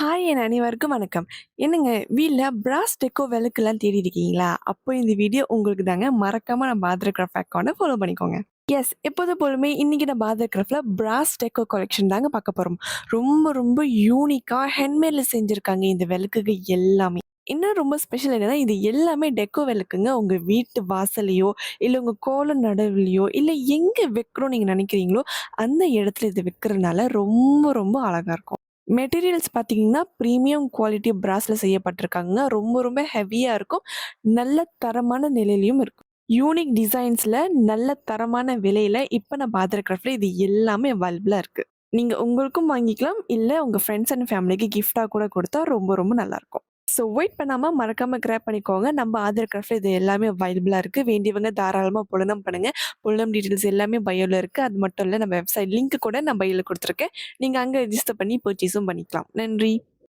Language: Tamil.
ஹாய் என் அனைவருக்கும் வணக்கம். என்னங்க வீட்ல பிராஸ் டெக்கோ விளக்குலாம் தேடி இருக்கீங்களா? அப்போ இந்த வீடியோ உங்களுக்கு தாங்க. மறக்காம நம்ம ஆதர் கிராஃப்ட் அக்கவுண்ட்ட ஃபாலோ பண்ணிக்கோங்க. எஸ் எப்போது போலுமே இன்னைக்கு நம்ம ஆதர் கிராஃப்ட்ல பிராஸ் டெக்கோ கலெக்ஷன் தாங்க பார்க்க போறோம். ரொம்ப ரொம்ப யூனிக்கா ஹேண்ட்மேட்ல செஞ்சிருக்காங்க இந்த விளக்குகள் எல்லாமே. இன்னும் ரொம்ப ஸ்பெஷல் என்னன்னா, இது எல்லாமே டெக்கோ விளக்குங்க. உங்க வீட்டு வாசல்லயோ, இல்ல உங்க கோலம் நடுவுலயோ, இல்ல எங்க வைக்கணும்னு நீங்க நினைக்கிறீங்களோ, அந்த இடத்துல இது வைக்கிறனால ரொம்ப ரொம்ப அழகா இருக்கும். மெட்டீரியல்ஸ் பார்த்தீங்கன்னா, பிரீமியம் குவாலிட்டி பிராஸ்ல செய்யப்பட்டிருக்காங்க. ரொம்ப ரொம்ப ஹெவியா இருக்கும். நல்ல தரமான நிலையிலயும் இருக்கும். யூனிக் டிசைன்ஸ்ல நல்ல தரமான விலையில இப்ப நம்ம ஆதர் கிராஃப்ட்ல இது எல்லாமே அவைலபிளா இருக்கு. நீங்க உங்களுக்கும் வாங்கிக்கலாம். இல்ல உங்க ஃப்ரெண்ட்ஸ் அண்ட் ஃபேமிலிக்கு கிஃப்ட்டா கூட குடுத்தா ரொம்ப ரொம்ப நல்லாருக்கும். ஸோ வெயிட் பண்ணாம மறக்காம கிராப் பண்ணிக்கோங்க. நம்ம ஆதர் கிராஃப்ட்ல இது எல்லாமே அவைலபிளா இருக்கு. வேண்டியவங்க தாராளமா புலனம் பண்ணுங்க. புலனம் டீட்டெயில்ஸ் எல்லாமே பயோல இருக்கு. அது மட்டும் இல்ல நம்ம வெப்சைட் லிங்க் கூட நான் பயோல குடுத்துருக்கேன். நீங்க அங்க ரிஜிஸ்டர் பண்ணி பர்ச்சேஸும் பண்ணிக்கலாம். நன்றி.